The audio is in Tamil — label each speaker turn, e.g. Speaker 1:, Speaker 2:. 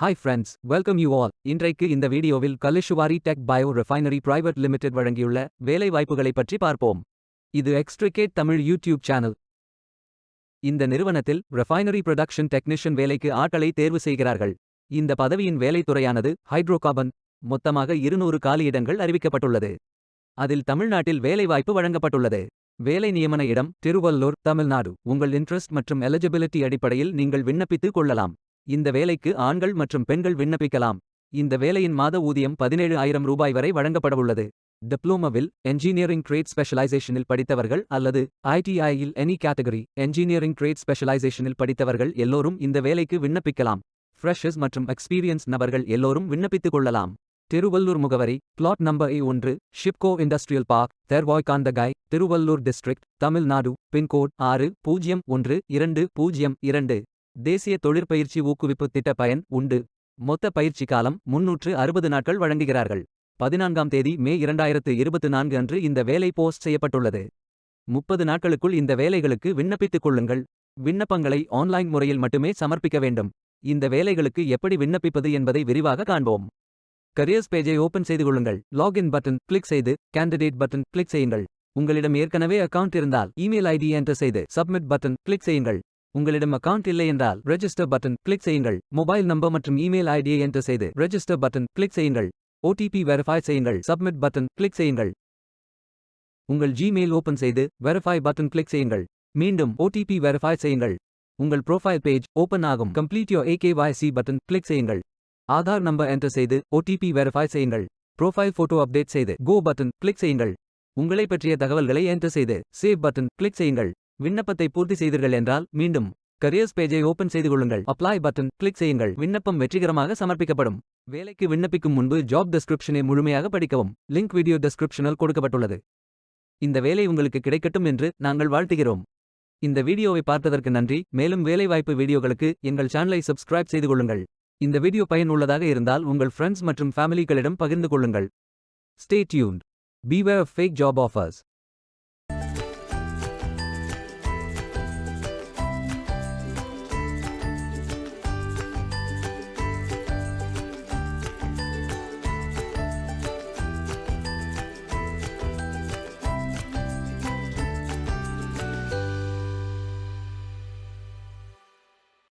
Speaker 1: Hi friends, welcome you all. இன்றைக்கு இந்த வீடியோவில் கலிஷுவாரி tech bio refinery private limited வழங்கியுள்ள வேலை வாய்ப்புகளை பற்றி பார்ப்போம். இது எக்ஸ்ட்ரிகேட் தமிழ் யூடியூப் சேனல். இந்த நிறுவனத்தில் ரிஃபைனரி புரொடக்ஷன் டெக்னீஷியன் வேலைக்கு ஆட்களை தேர்வு செய்கிறார்கள். இந்த பதவியின் வேலைத்துறையானது ஹைட்ரோகார்பன். மொத்தமாக 200 காலியிடங்கள் அறிவிக்கப்பட்டுள்ளது. அதில் தமிழ்நாட்டில் வேலைவாய்ப்பு வழங்கப்பட்டுள்ளது. வேலை நியமன இடம் திருவள்ளூர், தமிழ்நாடு. உங்கள் இன்ட்ரெஸ்ட் மற்றும் எலிஜிபிலிட்டி அடிப்படையில் நீங்கள் விண்ணப்பித்துக் கொள்ளலாம். இந்த வேலைக்கு ஆண்கள் மற்றும் பெண்கள் விண்ணப்பிக்கலாம். இந்த வேலையின் மாத ஊதியம் 17,000 ரூபாய் வரை வழங்கப்படவுள்ளது. டிப்ளோமாவில் என்ஜினியரிங் ட்ரேட் ஸ்பெஷலைசேஷனில் படித்தவர்கள் அல்லது ஐடிஐயில் எனி கேட்டகரி என்ஜினியரிங் ட்ரேட் ஸ்பெஷலைசேஷனில் படித்தவர்கள் எல்லோரும் இந்த வேலைக்கு விண்ணப்பிக்கலாம். ஃப்ரெஷர்ஸ் மற்றும் எக்ஸ்பீரியன்ஸ் நபர்கள் எல்லோரும் விண்ணப்பித்துக் கொள்ளலாம். திருவள்ளூர் முகவரி plot number A1, SIPCOT industrial park, தெர்வாய்காந்தகாய், திருவள்ளூர் டிஸ்ட்ரிக்ட், தமிழ்நாடு. பின்கோட் 601202. தேசிய தொழிற்பயிற்சி ஊக்குவிப்பு திட்ட பயன் உண்டு. மொத்த பயிற்சி காலம் 360 நாட்கள் வழங்குகிறார்கள். 14ஆம் தேதி மே 2024 அன்று இந்த வேலை போஸ்ட் செய்யப்பட்டுள்ளது. 30 நாட்களுக்குள் இந்த வேலைகளுக்கு விண்ணப்பித்துக் கொள்ளுங்கள். விண்ணப்பங்களை ஆன்லைன் முறையில் மட்டுமே சமர்ப்பிக்க வேண்டும். இந்த வேலைகளுக்கு எப்படி விண்ணப்பிப்பது என்பதை விரிவாக காண்போம். கரியர்ஸ் பேஜை ஓபன் செய்து கொள்ளுங்கள். லாகின் பட்டன் கிளிக் செய்து கேண்டிடேட் பட்டன் கிளிக் செய்யுங்கள். உங்களிடம் ஏற்கனவே அக்கவுண்ட் இருந்தால் இமெயில் ஐடி என்டர் செய்து சப்மிட் பட்டன் கிளிக் செய்யுங்கள். உங்களிடம் அக்கவுண்ட் இல்லை என்றால் ரெஜிஸ்டர் பட்டன் கிளிக் செய்யுங்கள். மொபைல் நம்பர் மற்றும் இமெயில் ஐடியை என்டர் செய்து ரெஜிஸ்டர் பட்டன் கிளிக் செய்யுங்கள். OTP வெரிஃபை செய்யுங்கள். சப்மிட் பட்டன் கிளிக் செய்யுங்கள். உங்கள் ஜிமெயில் ஓபன் செய்து வெரிஃபை பட்டன் கிளிக் செய்யுங்கள். மீண்டும் OTP வெரிஃபை செய்யுங்கள். உங்கள் ப்ரொஃபைல் பேஜ் ஓபன் ஆகும். Complete your AKYC button click செய்யுங்கள். ஆதார் நம்பர் என்டர் செய்து OTP வெரிஃபை செய்யுங்கள். ப்ரொஃபைல் போட்டோ அப்டேட் செய்து கோ பட்டன் கிளிக் செய்யுங்கள். உங்களை பற்றிய தகவல்களை என்டர் செய்து சேவ் பட்டன் கிளிக் செய்யுங்கள். விண்ணப்பத்தை பூர்த்தி செய்தீர்கள் என்றால் மீண்டும் கரியர்ஸ் பேஜை ஓபன் செய்து கொள்ளுங்கள். அப்ளை பட்டன் கிளிக் செய்யுங்கள். விண்ணப்பம் வெற்றிகரமாக சமர்ப்பிக்கப்படும். வேலைக்கு விண்ணப்பிக்கும் முன்பு ஜாப் டெஸ்கிரிப்ஷனை முழுமையாக படிக்கவும். லிங்க் வீடியோ டெஸ்கிரிப்ஷனில் கொடுக்கப்பட்டுள்ளது. இந்த வேலை உங்களுக்கு கிடைக்கட்டும் என்று நாங்கள் வாழ்த்துகிறோம். இந்த வீடியோவை பார்த்ததற்கு நன்றி. மேலும் வேலைவாய்ப்பு வீடியோகளுக்கு எங்கள் சேனலை சப்ஸ்கிரைப் செய்து கொள்ளுங்கள். இந்த வீடியோ பயனுள்ளதாக இருந்தால் உங்கள் ஃப்ரெண்ட்ஸ் மற்றும் ஃபேமிலிகளிடம் பகிர்ந்து கொள்ளுங்கள். Stay tuned. Beware of fake job offers.